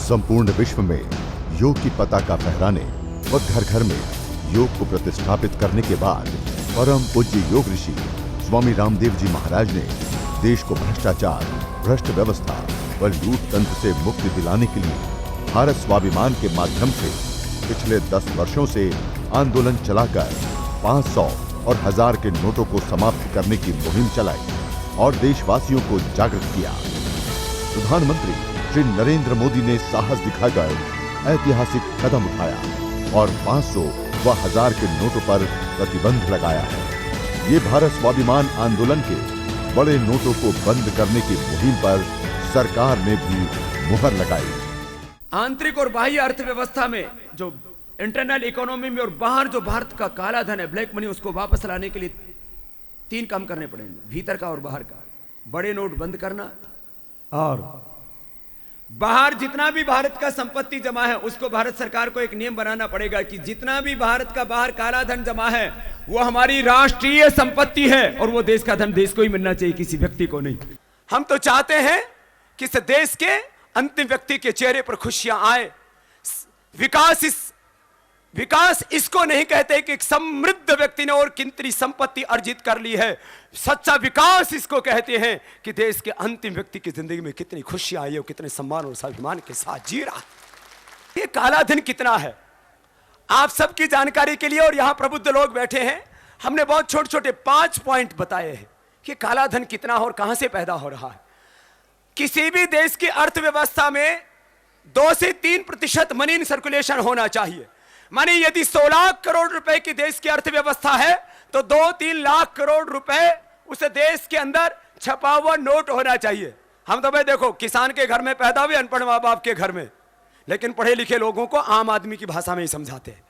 संपूर्ण विश्व में योग की पताका फहराने व घर घर में योग को प्रतिष्ठापित करने के बाद परम पूज्य योग ऋषि स्वामी रामदेव जी महाराज ने देश को भ्रष्टाचार, भ्रष्ट व्यवस्था व लूट तंत्र से मुक्ति दिलाने के लिए भारत स्वाभिमान के माध्यम से पिछले 10 वर्षों से आंदोलन चलाकर 500 और 1000 के नोटों को समाप्त करने की मुहिम चलाई और देशवासियों को जागृत किया। प्रधानमंत्री श्री नरेंद्र मोदी ने साहस दिखाकर ऐतिहासिक कदम उठाया और 500 व 1000 के नोटों पर प्रतिबंध लगाया है। ये भारत स्वाभिमान आंदोलन के बड़े नोटों को बंद करने की मुहिम पर सरकार ने भी मुहर लगाई। आंतरिक और बाह्य अर्थव्यवस्था में जो इंटरनल इकोनॉमी में और बाहर जो भारत का काला धन है, ब्लैक मनी, उसको वापस लाने के लिए 3 काम करने पड़ेंगे, भीतर का और बाहर का। बड़े नोट बंद करना और बाहर जितना भी भारत का संपत्ति जमा है उसको भारत सरकार को एक नियम बनाना पड़ेगा कि जितना भी भारत का बाहर काला धन जमा है वो हमारी राष्ट्रीय संपत्ति है और वो देश का धन देश को ही मिलना चाहिए, किसी व्यक्ति को नहीं। हम तो चाहते हैं कि इस देश के अंतिम व्यक्ति के चेहरे पर खुशियां आए। विकास इसको नहीं कहते कि एक समृद्ध व्यक्ति ने और कितनी संपत्ति अर्जित कर ली है। सच्चा विकास इसको कहते हैं कि देश के अंतिम व्यक्ति की जिंदगी में कितनी खुशियां आई है, कितने सम्मान और स्वाभिमान के साथ जी रहा है। ये काला धन कितना है आप सबकी जानकारी के लिए, और यहां प्रबुद्ध लोग बैठे हैं, हमने बहुत छोटे छोटे 5 पॉइंट बताए हैं कि काला धन कितना और कहां से पैदा हो रहा है। किसी भी देश की अर्थव्यवस्था में 2 से 3% मनी इन सर्कुलेशन होना चाहिए। माने यदि 100 लाख करोड़ रुपए की देश की अर्थव्यवस्था है तो 2-3 लाख करोड़ रुपए उस देश के अंदर छपा हुआ नोट होना चाहिए। हम तो भाई देखो, किसान के घर में पैदा हुए, अनपढ़ माँ बाप के घर में, लेकिन पढ़े लिखे लोगों को आम आदमी की भाषा में ही समझाते हैं।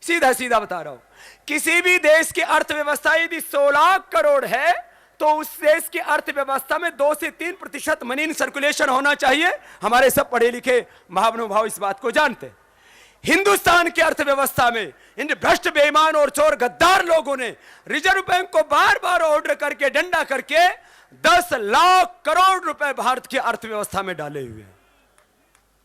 सीधा सीधा बता रहा हूं, किसी भी देश की अर्थव्यवस्था यदि 100 लाख करोड़ है तो उस देश की अर्थव्यवस्था में 2 से 3% मनी इन सर्कुलेशन होना चाहिए। हमारे सब पढ़े लिखे महानुभाव इस बात को जानते हैं। हिंदुस्तान की अर्थव्यवस्था में इन भ्रष्ट, बेईमान और चोर गद्दार लोगों ने रिजर्व बैंक को बार बार ऑर्डर करके, डंडा करके 10 लाख करोड़ रुपए भारत की अर्थव्यवस्था में डाले हुए हैं।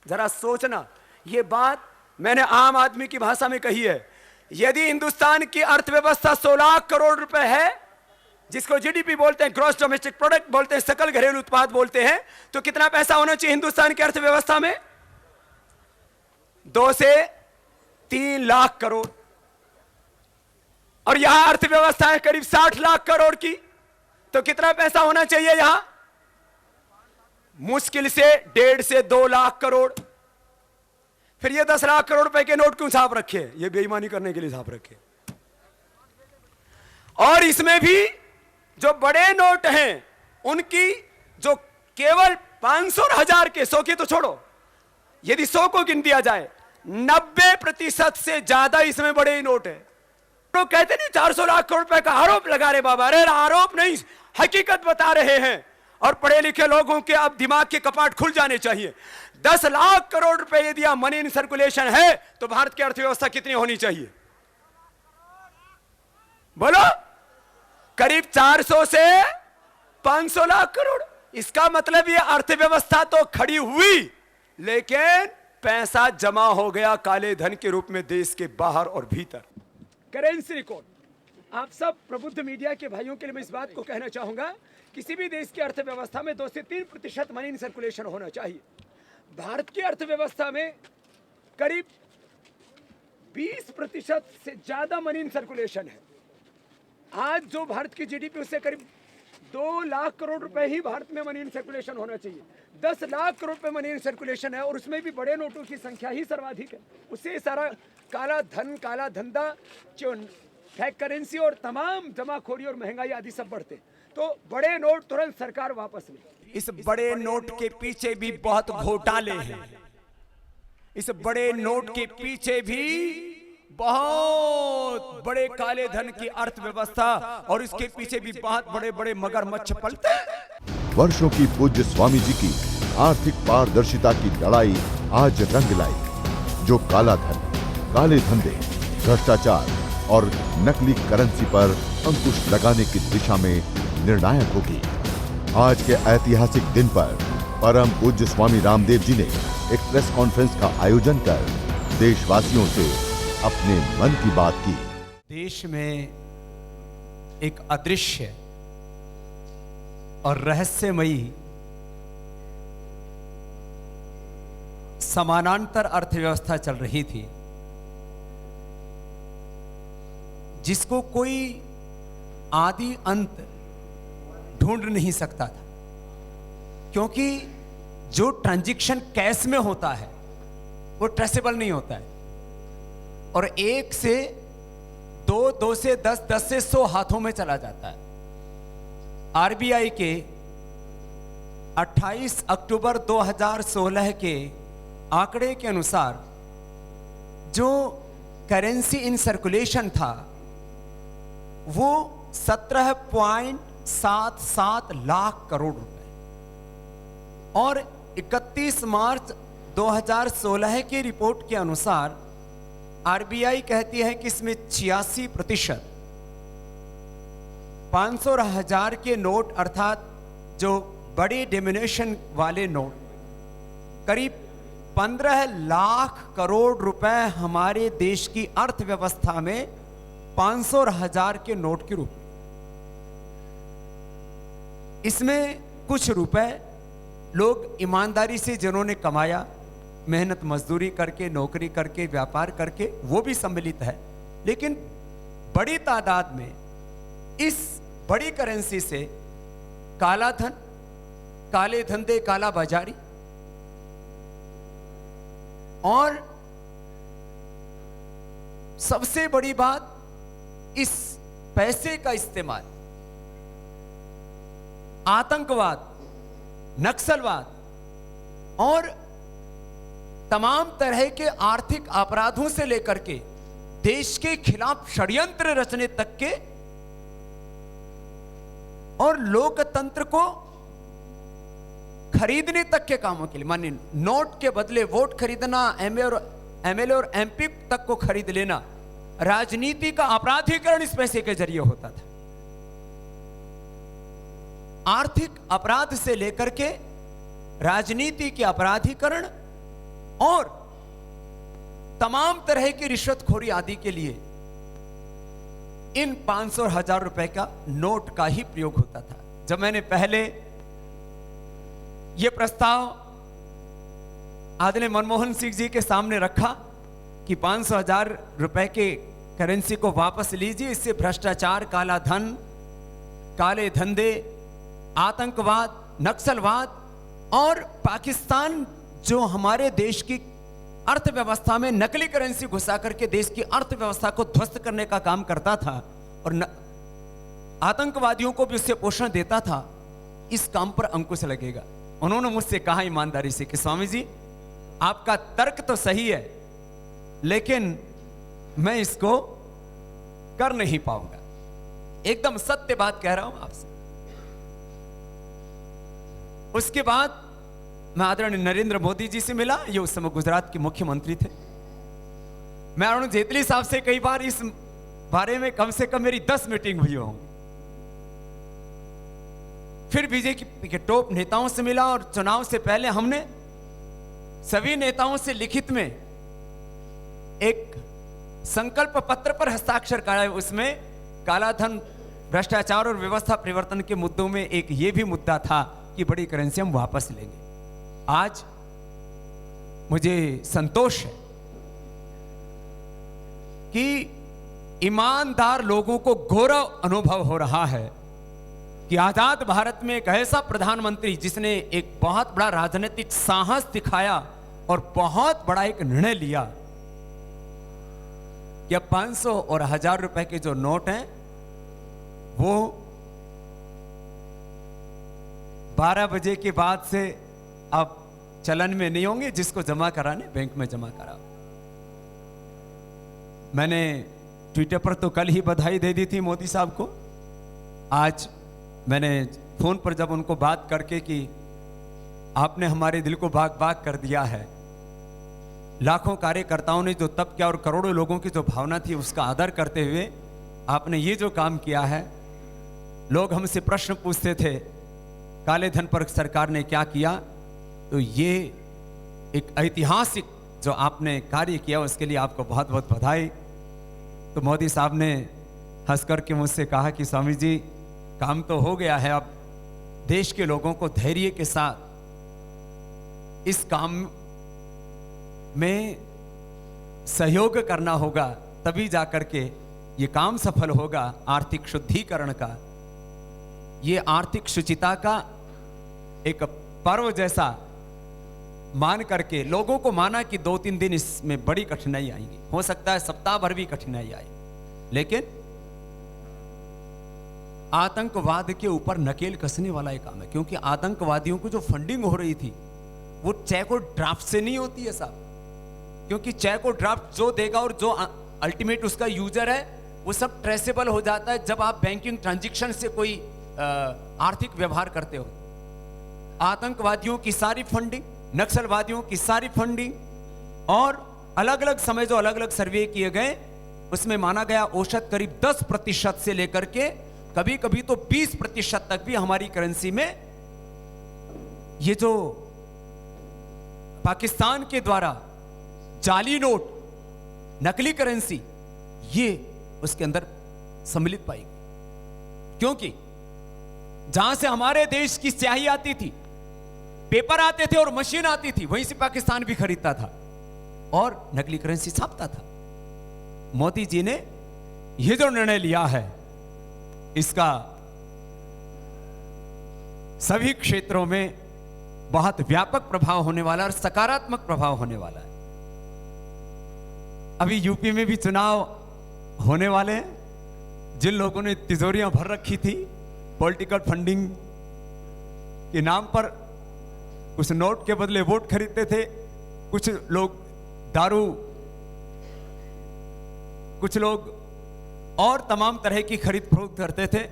जरा सोचना, यह बात मैंने आम आदमी की भाषा में कही है। यदि हिंदुस्तान की अर्थव्यवस्था 100 लाख करोड़ रुपए है, जिसको जीडीपी बोलते हैं, ग्रॉस डोमेस्टिक प्रोडक्ट बोलते हैं, सकल घरेलू उत्पाद बोलते हैं, तो कितना पैसा होना चाहिए हिंदुस्तान की अर्थव्यवस्था में? 2 से 3 लाख करोड़। और यहां अर्थव्यवस्था है करीब 60 लाख करोड़ की, तो कितना पैसा होना चाहिए यहां? मुश्किल से 1.5 से 2 लाख करोड़। फिर ये 10 लाख करोड़ रुपए के नोट क्यों छाप रखे? ये बेईमानी करने के लिए छाप रखे। और इसमें भी जो बड़े नोट हैं उनकी जो केवल 500 और 1000 के, 100 के तो छोड़ो, यदि 100 को गिन दिया जाए 90% से ज्यादा इसमें बड़े नोट है। तो कहते नहीं 400 लाख करोड़ रुपए का आरोप लगा रहे बाबा। अरे आरोप नहीं, हकीकत बता रहे हैं। और पढ़े लिखे लोगों के अब दिमाग के कपाट खुल जाने चाहिए। 10 लाख करोड़ रुपए यदि मनी इन सर्कुलेशन है तो भारत की अर्थव्यवस्था कितनी होनी चाहिए? बोलो, करीब 400 से 500 लाख करोड़। इसका मतलब ये अर्थव्यवस्था तो खड़ी हुई, लेकिन पैसा जमा हो गया काले धन के रूप में देश के बाहर और भीतर। करेंसी रिकॉर्ड, आप सब प्रबुद्ध मीडिया के भाइयों के लिए मैं इस बात को कहना चाहूंगा, किसी भी देश की अर्थव्यवस्था में 2 से 3% मनी इन सर्कुलेशन होना चाहिए। भारत की अर्थव्यवस्था में करीब 20% से ज्यादा मनी इन सर्कुलेशन है। आज जो भारत की जीडीपी उससे करीब 2 लाख करोड़ रुपए ही भारत में मनी इन सर्कुलेशन होना चाहिए। 10 लाख करोड़ रुपए मनी इन सर्कुलेशन है और उसमें भी बड़े नोटों की संख्या ही सर्वाधिक है। उससे सारा काला धन, काला धंधा, जो फेक करेंसी और तमाम जमाखोरी और महंगाई आदि सब बढ़ते। तो बड़े नोट तुरंत सरकार वापस ले। इस बड़े नोट के पीछे भी बहुत घोटाले हैं। इस बड़े नोट के पीछे भी बहुत बड़े काले धन की अर्थव्यवस्था और इसके पीछे भी बहुत बड़े बड़े मगरमच्छ पलते हैं। वर्षों की पूज्य स्वामी जी की आर्थिक पारदर्शिता की लड़ाई आज रंग लाई, जो काला धन, काले धंधे, भ्रष्टाचार और नकली करेंसी पर अंकुश लगाने की दिशा में निर्णायक होगी। आज के ऐतिहासिक दिन पर परम पूज्य स्वामी रामदेव जी ने एक प्रेस कॉन्फ्रेंस का आयोजन कर देशवासियों से अपने मन की बात की। देश में एक अदृश्य और रहस्यमयी समानांतर अर्थव्यवस्था चल रही थी, जिसको कोई आदि अंत ढूंढ नहीं सकता था, क्योंकि जो ट्रांजैक्शन कैश में होता है वो ट्रेसेबल नहीं होता है, और 1 से 2, 2 से 10, 10 से 100 हाथों में चला जाता है। आरबीआई के 28 अक्टूबर 2016 के आंकड़े के अनुसार जो करेंसी इन सर्कुलेशन था वो 17.77 लाख करोड़ रुपए, और 31 मार्च 2016 की रिपोर्ट के अनुसार आरबीआई कहती है कि इसमें 86% 500 और 1000 के नोट, अर्थात जो बड़ी डिमिनेशन वाले नोट, करीब 15 लाख करोड़ रुपए हमारे देश की अर्थव्यवस्था में 500 और 1000 के नोट के रूप में। इसमें कुछ रुपए लोग ईमानदारी से जिन्होंने कमाया, मेहनत मजदूरी करके, नौकरी करके, व्यापार करके, वो भी सम्मिलित है, लेकिन बड़ी तादाद में इस बड़ी करेंसी से काला धन, काले धंधे, काला बाजारी और सबसे बड़ी बात, इस पैसे का इस्तेमाल आतंकवाद, नक्सलवाद और तमाम तरह के आर्थिक अपराधों से लेकर के देश के खिलाफ षड्यंत्र रचने तक के, और लोकतंत्र को खरीदने तक के कामों के लिए, मानिए नोट के बदले वोट खरीदना, एमएलए और एमपी तक को खरीद लेना, राजनीति का अपराधीकरण इस पैसे के जरिए होता था। आर्थिक अपराध से लेकर के राजनीति के अपराधीकरण और तमाम तरह की रिश्वतखोरी आदि के लिए इन 500 और 1000 रुपए का नोट का ही प्रयोग होता था। जब मैंने पहले यह प्रस्ताव आदरणीय मनमोहन सिंह जी के सामने रखा कि 500 1000 रुपए के करेंसी को वापस लीजिए, इससे भ्रष्टाचार, काला धन, काले धंधे, आतंकवाद, नक्सलवाद और पाकिस्तान जो हमारे देश की अर्थव्यवस्था में नकली करेंसी घुसा करके देश की अर्थव्यवस्था को ध्वस्त करने का काम करता था और आतंकवादियों को भी उससे पोषण देता था, इस काम पर अंकुश लगेगा। उन्होंने मुझसे कहा ईमानदारी से कि स्वामी जी, आपका तर्क तो सही है, लेकिन मैं इसको कर नहीं पाऊंगा। एकदम सत्य बात कह रहा हूं आपसे। उसके बाद मैं आदरणीय नरेंद्र मोदी जी से मिला, ये उस समय गुजरात के मुख्यमंत्री थे। मैं अरुण जेटली साहब से कई बार इस बारे में कम से कम मेरी 10 मीटिंग हुई होंगी। फिर बीजेपी के टॉप नेताओं से मिला, और चुनाव से पहले हमने सभी नेताओं से लिखित में एक संकल्प पत्र पर हस्ताक्षर कराए। उसमें काला धन, भ्रष्टाचार और व्यवस्था परिवर्तन के मुद्दों में एक ये भी मुद्दा था कि बड़ी करेंसी हम वापस लेंगे। आज मुझे संतोष है कि ईमानदार लोगों को गौरव अनुभव हो रहा है कि आजाद भारत में एक ऐसा प्रधानमंत्री जिसने एक बहुत बड़ा राजनीतिक साहस दिखाया और बहुत बड़ा एक निर्णय लिया कि अब 500 और 1000 रुपए के जो नोट हैं वो 12 बजे के बाद से अब चलन में नहीं होंगे, जिसको जमा कराने बैंक में जमा कराओ। मैंने ट्विटर पर तो कल ही बधाई दे दी थी मोदी साहब को। आज मैंने फोन पर जब उनको बात करके कि आपने हमारे दिल को बाग बाग कर दिया है, लाखों कार्यकर्ताओं ने जो तप किया और करोड़ों लोगों की जो भावना थी उसका आदर करते हुए आपने ये जो काम किया है। लोग हमसे प्रश्न पूछते थे काले धन पर सरकार ने क्या किया, तो ये एक ऐतिहासिक जो आपने कार्य किया उसके लिए आपको बहुत बहुत बधाई। तो मोदी साहब ने हंस करके मुझसे कहा कि स्वामी जी काम तो हो गया है, अब देश के लोगों को धैर्य के साथ इस काम में सहयोग करना होगा, तभी जाकर के ये काम सफल होगा। आर्थिक शुद्धिकरण का, ये आर्थिक शुचिता का एक पर्व जैसा मान करके लोगों को माना कि 2-3 दिन इसमें बड़ी कठिनाई आएगी, हो सकता है सप्ताह भर भी कठिनाई आए, लेकिन आतंकवाद के ऊपर नकेल कसने वाला एक काम है। क्योंकि आतंकवादियों को जो फंडिंग हो रही थी वो चेक और ड्राफ्ट से नहीं होती है साहब, क्योंकि चेक और ड्राफ्ट जो देगा और जो अल्टीमेट उसका यूजर है वो सब ट्रेसेबल हो जाता है जब आप बैंकिंग ट्रांजैक्शन से कोई आर्थिक व्यवहार करते हो। आतंकवादियों की सारी फंडिंग, नक्सलवादियों की सारी फंडिंग, और अलग अलग समय जो अलग अलग सर्वे किए गए उसमें माना गया औसत करीब 10% से लेकर के कभी कभी तो 20% तक भी हमारी करेंसी में ये जो पाकिस्तान के द्वारा जाली नोट, नकली करेंसी, ये उसके अंदर सम्मिलित पाई गई। क्योंकि जहां से हमारे देश की स्याही आती थी, पेपर आते थे और मशीन आती थी, वहीं से पाकिस्तान भी खरीदता था और नकली करेंसी छापता था। मोदी जी ने यह जो निर्णय लिया है इसका सभी क्षेत्रों में बहुत व्यापक प्रभाव होने वाला और सकारात्मक प्रभाव होने वाला है। अभी यूपी में भी चुनाव होने वाले हैं। जिन लोगों ने तिजोरियां भर रखी थी पॉलिटिकल फंडिंग के नाम पर, कुछ नोट के बदले वोट खरीदते थे, कुछ लोग दारू, कुछ लोग और तमाम तरह की खरीद फरोख्त करते थे,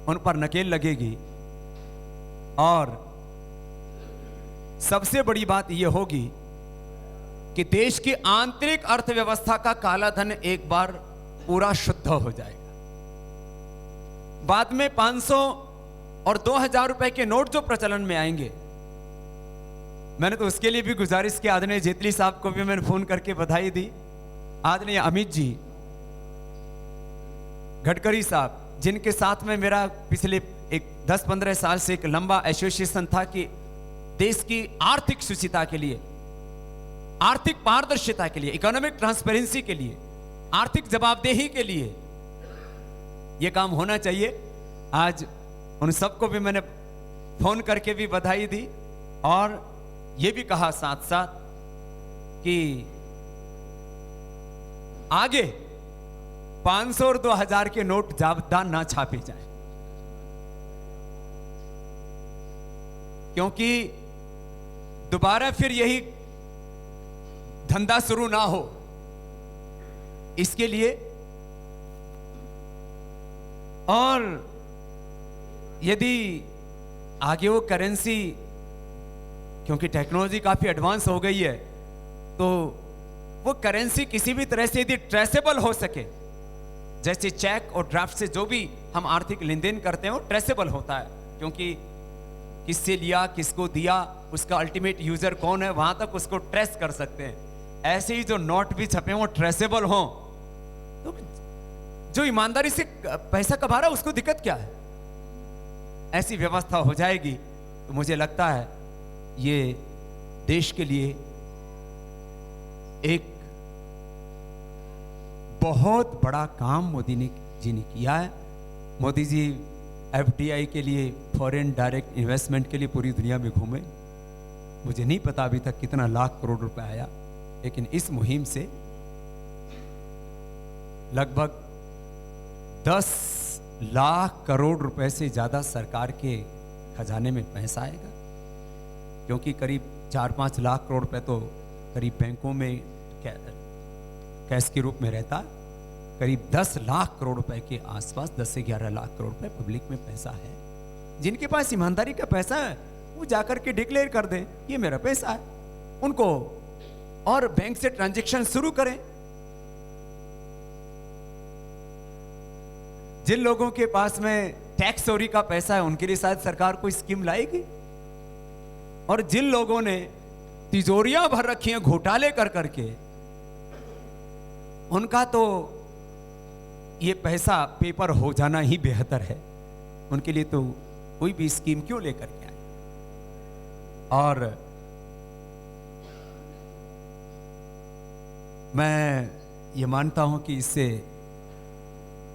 उन पर नकेल लगेगी। और सबसे बड़ी बात यह होगी कि देश की आंतरिक अर्थव्यवस्था का काला धन एक बार पूरा शुद्ध हो जाएगा। बाद में 500 और 2000 रुपए के नोट जो प्रचलन में आएंगे, मैंने तो उसके लिए भी गुजारिश की, आदरणीय जेटली साहब को भी मैंने फोन करके बधाई दी, आदरणीय अमित जी, गडकरी साहब, जिनके साथ में मेरा पिछले 10-15 साल से एक लंबा एसोसिएशन था कि देश की आर्थिक सुचिता के लिए, आर्थिक पारदर्शिता के लिए, इकोनॉमिक ट्रांसपेरेंसी के लिए, आर्थिक जवाबदेही के लिए यह काम होना चाहिए। आज उन सबको भी मैंने फोन करके भी बधाई दी और यह भी कहा साथ साथ कि आगे 500 और 2000 के नोट जाबता ना छापे जाएं, क्योंकि दोबारा फिर यही धंधा शुरू ना हो, इसके लिए। और यदि आगे वो करेंसी, क्योंकि टेक्नोलॉजी काफी एडवांस हो गई है, तो वो करेंसी किसी भी तरह से यदि ट्रेसेबल हो सके, जैसे चेक और ड्राफ्ट से जो भी हम आर्थिक लेन देन करते हैं वो ट्रेसेबल होता है, क्योंकि किससे लिया, किसको दिया, उसका अल्टीमेट यूजर कौन है, वहां तक उसको ट्रेस कर सकते हैं। ऐसे ही जो नोट भी छपे वो ट्रेसेबल हों, तो जो ईमानदारी से पैसा कमा रहा है उसको दिक्कत क्या है। ऐसी व्यवस्था हो जाएगी तो मुझे लगता है ये देश के लिए एक बहुत बड़ा काम मोदी जी ने किया है। मोदी जी एफडीआई के लिए, फॉरेन डायरेक्ट इन्वेस्टमेंट के लिए पूरी दुनिया में घूमे। मुझे नहीं पता अभी तक कितना लाख करोड़ रुपए आया, लेकिन इस मुहिम से लगभग 10 लाख करोड़ रुपए से ज्यादा सरकार के खजाने में पैसा आएगा, क्योंकि करीब 4-5 लाख करोड़ रुपए तो करीब बैंकों में कैश के रूप में रहता, करीब 10 लाख करोड़ रुपए के आसपास, 10 से 11 लाख करोड़ रुपए पब्लिक में पैसा है। जिनके पास ईमानदारी का पैसा है वो जाकर के डिक्लेयर कर दें ये मेरा पैसा है, उनको, और बैंक से ट्रांजैक्शन शुरू करें। जिन लोगों के पास में टैक्स चोरी का पैसा है उनके लिए शायद सरकार कोई स्कीम लाएगी, और जिन लोगों ने तिजोरियां भर रखी हैं घोटाले कर करके, उनका तो ये पैसा पेपर हो जाना ही बेहतर है। उनके लिए तो कोई भी स्कीम क्यों लेकर के आए। और मैं ये मानता हूं कि इससे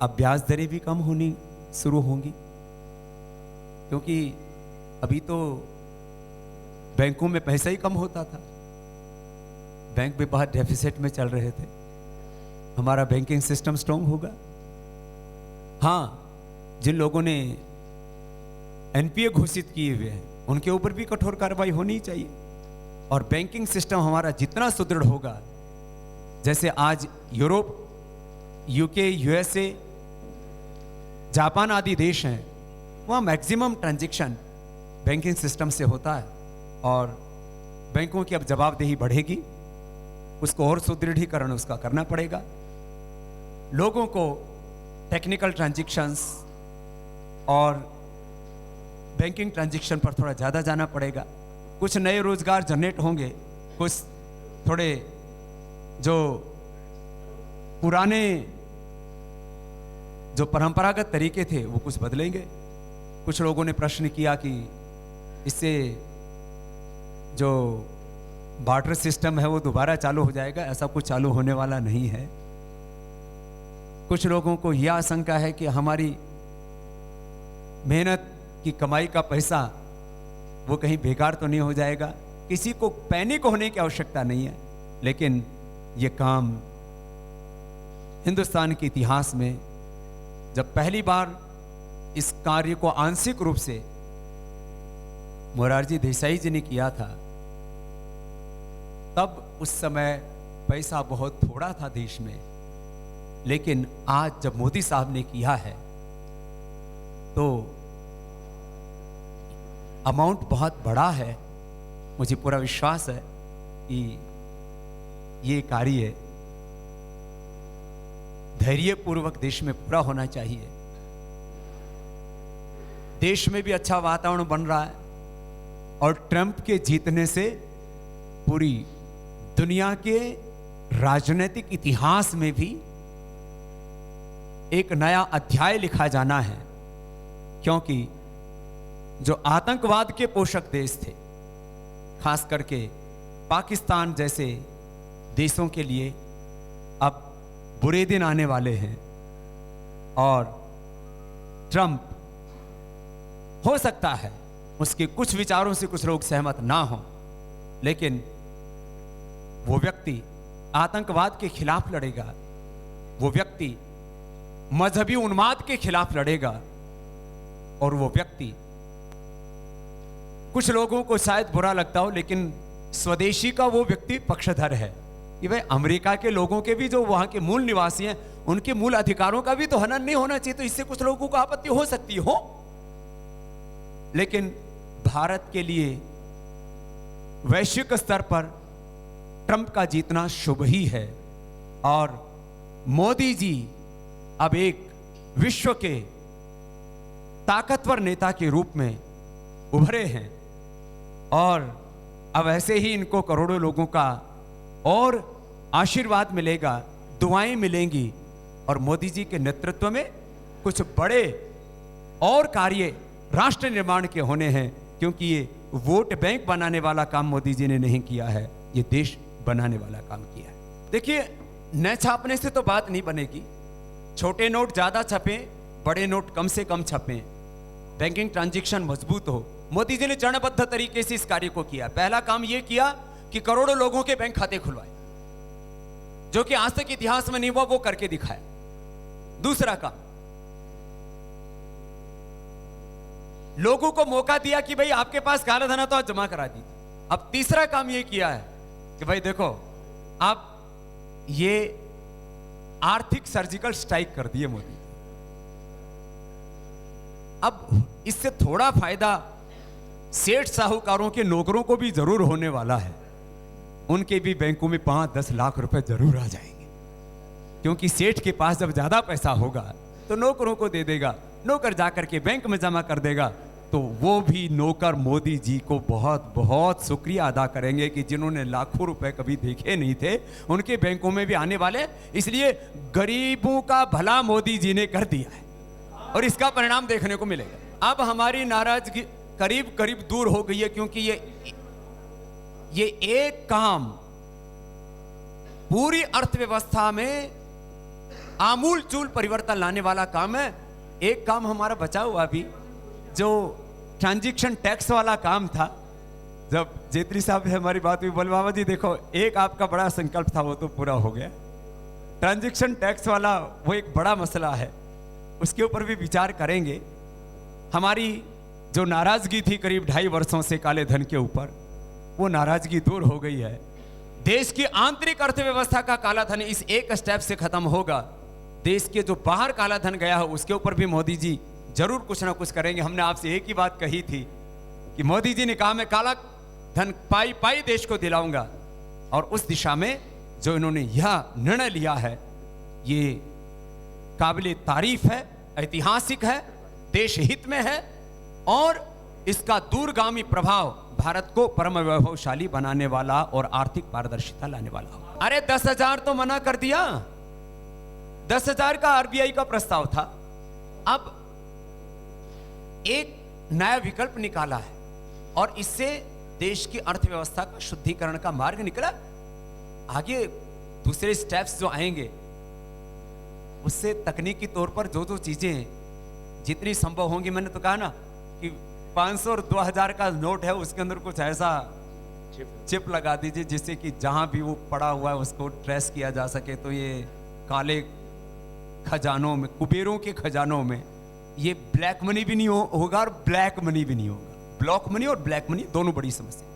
अब ब्याज दरें भी कम होनी शुरू होंगी, क्योंकि अभी तो बैंकों में पैसा ही कम होता था, बैंक भी बहुत डेफिसिट में चल रहे थे। हमारा बैंकिंग सिस्टम स्ट्रांग होगा। हाँ, जिन लोगों ने एनपीए घोषित किए हुए हैं उनके ऊपर भी कठोर कार्रवाई होनी चाहिए। और बैंकिंग सिस्टम हमारा जितना सुदृढ़ होगा, जैसे आज यूरोप, यूके, यूएसए, जापान आदि देश हैं, वहाँ मैक्सिमम ट्रांजैक्शन बैंकिंग सिस्टम से होता है। और बैंकों की अब जवाबदेही बढ़ेगी, उसको और सुदृढ़ीकरण उसका करना पड़ेगा। लोगों को टेक्निकल ट्रांजैक्शंस और बैंकिंग ट्रांजैक्शन पर थोड़ा ज़्यादा जाना पड़ेगा। कुछ नए रोजगार जनरेट होंगे, कुछ थोड़े जो पुराने जो परंपरागत तरीके थे वो कुछ बदलेंगे। कुछ लोगों ने प्रश्न किया कि इससे जो बार्टर सिस्टम है वो दोबारा चालू हो जाएगा। ऐसा कुछ चालू होने वाला नहीं है। कुछ लोगों को यह आशंका है कि हमारी मेहनत की कमाई का पैसा वो कहीं बेकार तो नहीं हो जाएगा। किसी को पैनिक होने की आवश्यकता नहीं है, लेकिन ये काम हिंदुस्तान के इतिहास में जब पहली बार इस कार्य को आंशिक रूप से मोरारजी देसाई जी ने किया था, तब उस समय पैसा बहुत थोड़ा था देश में। लेकिन आज जब मोदी साहब ने किया है तो अमाउंट बहुत बड़ा है। मुझे पूरा विश्वास है कि ये कार्य धैर्यपूर्वक देश में पूरा होना चाहिए। देश में भी अच्छा वातावरण बन रहा है और ट्रंप के जीतने से पूरी दुनिया के राजनीतिक इतिहास में भी एक नया अध्याय लिखा जाना है, क्योंकि जो आतंकवाद के पोषक देश थे, खास करके पाकिस्तान जैसे देशों के लिए अब बुरे दिन आने वाले हैं। और ट्रंप हो सकता है उसके कुछ विचारों से कुछ लोग सहमत ना हों, लेकिन वो व्यक्ति आतंकवाद के खिलाफ लड़ेगा, वो व्यक्ति मजहबी उन्माद के खिलाफ लड़ेगा, और वो व्यक्ति, कुछ लोगों को शायद बुरा लगता हो, लेकिन स्वदेशी का वो व्यक्ति पक्षधर है कि भाई अमेरिका के लोगों के भी जो वहां के मूल निवासी हैं उनके मूल अधिकारों का भी तो हनन नहीं होना चाहिए। तो इससे कुछ लोगों को आपत्ति हो सकती हो, लेकिन भारत के लिए वैश्विक स्तर पर ट्रंप का जीतना शुभ ही है। और मोदी जी अब एक विश्व के ताकतवर नेता के रूप में उभरे हैं, और अब ऐसे ही इनको करोड़ों लोगों का और आशीर्वाद मिलेगा, दुआएं मिलेंगी, और मोदी जी के नेतृत्व में कुछ बड़े और कार्य राष्ट्र निर्माण के होने हैं। क्योंकि ये वोट बैंक बनाने वाला काम मोदी जी ने नहीं किया है, ये देश बनाने वाला काम किया है। देखिए, न छापने से तो बात नहीं बनेगी। छोटे नोट ज्यादा छपे, बड़े नोट कम से कम छपे, बैंकिंग ट्रांजैक्शन मजबूत हो। मोदी जी ने चरणबद्ध तरीके से इस कार्य को किया। पहला काम यह किया कि करोड़ों लोगों के बैंक खाते खुलवाए, जो कि आज तक इतिहास में नहीं हुआ, वो करके दिखाया। दूसरा काम, लोगों को मौका दिया कि भाई आपके पास काला धन है तो आप जमा करा दीजिए। अब तीसरा काम यह किया है कि भाई देखो, आप ये आर्थिक सर्जिकल स्ट्राइक कर दिए मोदी। अब इससे थोड़ा फायदा सेठ साहूकारों के नौकरों को भी जरूर होने वाला है। उनके भी बैंकों में 5-10 लाख रुपए जरूर आ जाएंगे, क्योंकि सेठ के पास जब ज्यादा पैसा होगा तो नौकरों को दे देगा, नौकर जाकर के बैंक में जमा कर देगा, तो वो भी नौकर मोदी जी को बहुत बहुत शुक्रिया अदा करेंगे कि जिन्होंने लाखों रुपए कभी देखे नहीं थे उनके बैंकों में भी आने वाले। इसलिए गरीबों का भला मोदी जी ने कर दिया है और इसका परिणाम देखने को मिलेगा। अब हमारी नाराजगी करीब करीब दूर हो गई है, क्योंकि ये एक काम पूरी अर्थव्यवस्था में आमूल चूल परिवर्तन लाने वाला काम है। एक काम हमारा बचा हुआ अभी, जो ट्रांजैक्शन टैक्स वाला काम था। जब जेटली साहब से हमारी बात हुई, बोले बाबा जी देखो, एक आपका बड़ा संकल्प था वो तो पूरा हो गया। ट्रांजैक्शन टैक्स वाला वो एक बड़ा मसला है, उसके ऊपर भी विचार करेंगे। हमारी जो नाराजगी थी करीब 2.5 वर्षों से काले धन के ऊपर, वो नाराजगी दूर हो गई है। देश की आंतरिक अर्थव्यवस्था का काला धन इस एक स्टेप से खत्म होगा। देश के जो बाहर काला धन गया है उसके ऊपर भी मोदी जी जरूर कुछ ना कुछ करेंगे। हमने आपसे एक ही बात कही थी कि मोदी जी ने कहा मैं काला धन पाई पाई देश को दिलाऊंगा, और उस दिशा में जो इन्होंने यह निर्णय लिया है ये काबिले तारीफ है, ऐतिहासिक है, देश हित में है, और इसका दूरगामी प्रभाव भारत को परम वैभवशाली बनाने वाला और आर्थिक पारदर्शिता लाने वाला। अरे 10,000 तो मना कर दिया, 10,000 का आरबीआई का प्रस्ताव था। अब एक नया विकल्प निकाला है और इससे देश की अर्थव्यवस्था का शुद्धिकरण का मार्ग निकला। आगे दूसरे स्टेप्स जो आएंगे उससे तकनीकी तौर पर जो जो चीजें जितनी संभव होंगी, मैंने तो कहा ना कि 500 और 2000 का नोट है उसके अंदर कुछ ऐसा चिप लगा दीजिए जिससे कि जहां भी वो पड़ा हुआ है उसको ट्रेस किया जा सके। तो ये काले खजानों में, कुबेरों के खजानों में ये ब्लैक मनी भी नहीं होगा और ब्लैक मनी भी नहीं होगा। ब्लॉक मनी और ब्लैक मनी दोनों बड़ी समस्या।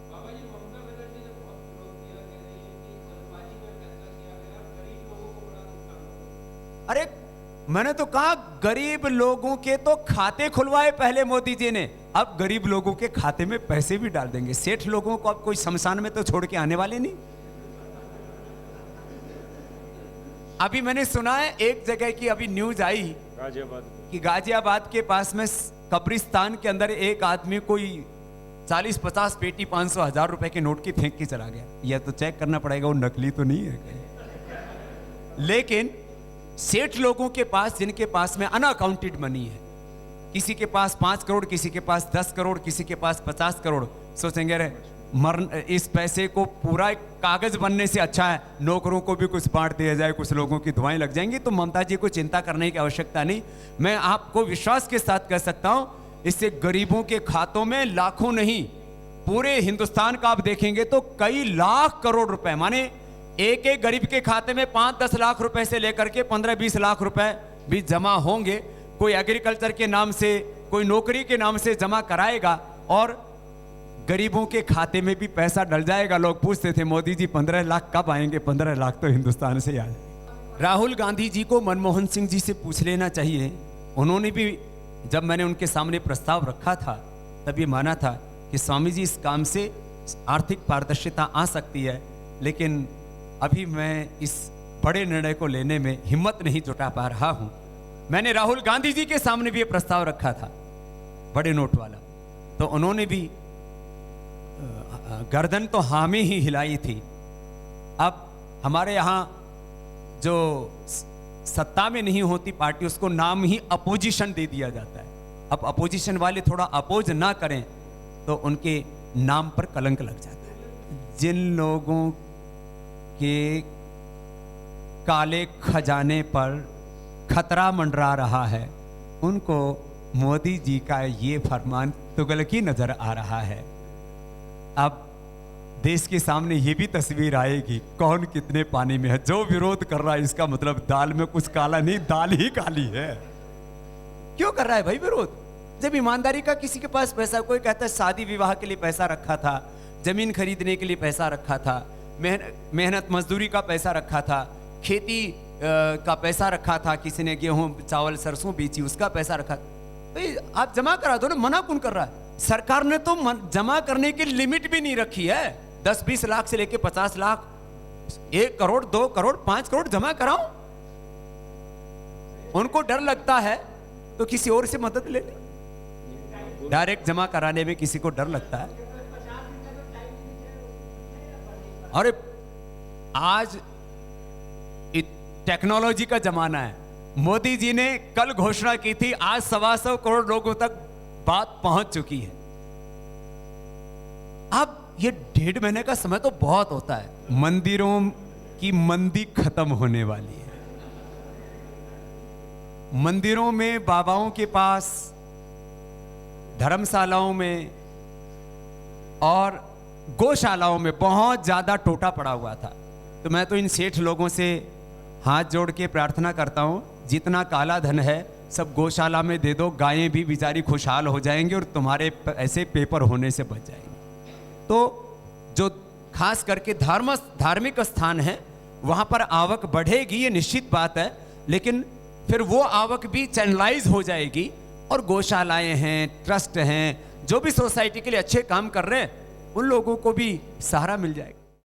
अरे मैंने तो कहा गरीब लोगों के तो खाते खुलवाए पहले मोदी जी ने, अब गरीब लोगों के खाते में पैसे भी डाल देंगे। सेठ लोगों को अब कोई शमशान में तो छोड़ के आने वाले नहीं। अभी मैंने सुना है एक जगह की अभी न्यूज आई कि गाजियाबाद के पास में कब्रिस्तान के अंदर एक आदमी कोई 40-50 पेटी 500,000 रुपए के नोट की फेंक के चला गया। यह तो चेक करना पड़ेगा वो नकली तो नहीं है कहीं। लेकिन सेठ लोगों के पास, जिनके पास में अनअकाउंटेड मनी है, किसी के पास 5 करोड़, किसी के पास 10 करोड़, किसी के पास 50 करोड़, सोचेंगे अरे इस पैसे को पूरा एक कागज बनने से अच्छा है नौकरों को भी कुछ बांट दिया जाए, कुछ लोगों की दुआएं लग जाएंगी। तो ममता जी को चिंता करने की आवश्यकता नहीं। मैं आपको विश्वास के साथ कह सकता हूं इससे गरीबों के खातों में लाखों नहीं, पूरे हिंदुस्तान का आप देखेंगे तो कई लाख करोड़ रुपए, माने एक एक गरीब के खाते में 5-10 लाख रुपए से लेकर के 15-20 लाख रुपए भी जमा होंगे। कोई एग्रीकल्चर के नाम से, कोई नौकरी के नाम से जमा कराएगा और गरीबों के खाते में भी पैसा डल जाएगा। लोग पूछते थे मोदी जी 15 लाख कब आएंगे? 15 लाख तो हिंदुस्तान से आए। राहुल गांधी जी को मनमोहन सिंह जी से पूछ लेना चाहिए। उन्होंने भी, जब मैंने उनके सामने प्रस्ताव रखा था तब ये माना था कि स्वामी जी इस काम से आर्थिक पारदर्शिता आ सकती है, लेकिन अभी मैं इस बड़े निर्णय को लेने में हिम्मत नहीं जुटा पा रहा हूं। मैंने राहुल गांधी जी के सामने भी ये प्रस्ताव रखा था बड़े नोट वाला, तो उन्होंने भी गर्दन तो हामी ही हिलाई थी। अब हमारे यहां जो सत्ता में नहीं होती पार्टी उसको नाम ही अपोजिशन दे दिया जाता है। अब अपोजिशन वाले थोड़ा अपोज ना करें तो उनके नाम पर कलंक लग जाता है। जिन लोगों के काले खजाने पर खतरा मंडरा रहा है उनको मोदी जी का ये फरमान तुगलकी नजर आ रहा है। अब देश के सामने ये भी तस्वीर आएगी कौन कितने पानी में है। जो विरोध कर रहा है इसका मतलब दाल में कुछ काला नहीं, दाल ही काली है। क्यों कर रहा है भाई विरोध? जब ईमानदारी का किसी के पास पैसा, कोई कहता है शादी विवाह के लिए पैसा रखा था, जमीन खरीदने के लिए पैसा रखा था, मेहनत मजदूरी का पैसा रखा था, खेती का पैसा रखा था, किसी ने गेहूं चावल सरसों बेची उसका पैसा रखा। भाई आप जमा करा दो ना, मना कौन कर रहा है? सरकार ने तो जमा करने की लिमिट भी नहीं रखी है। 10-20 लाख से लेके 50 लाख, 1 करोड़, 2 करोड़, 5 करोड़ जमा कराओ। उनको डर लगता है तो किसी और से मदद ले ले। डायरेक्ट जमा कराने में किसी को डर लगता है। अरे आज टेक्नोलॉजी का जमाना है। मोदी जी ने कल घोषणा की थी, आज 125 करोड़ लोगों तक बात पहुंच चुकी है। अब ये 1.5 महीने का समय तो बहुत होता है। मंदिरों की मंदी खत्म होने वाली है। मंदिरों में, बाबाओं के पास, धर्मशालाओं में और गौशालाओं में बहुत ज्यादा टोटा पड़ा हुआ था। तो मैं तो इन सेठ लोगों से हाथ जोड़ के प्रार्थना करता हूं, जितना काला धन है सब गौशाला में दे दो, गायें भी बेचारी खुशहाल हो जाएंगी और तुम्हारे ऐसे पेपर होने से बच जाएंगे। तो जो खास करके धार्मिक स्थान है वहां पर आवक बढ़ेगी, ये निश्चित बात है, लेकिन फिर वो आवक भी चैनलाइज हो जाएगी और गौशालाएं हैं, ट्रस्ट हैं, जो भी सोसाइटी के लिए अच्छे काम कर रहे हैं उन लोगों को भी सहारा मिल जाएगा।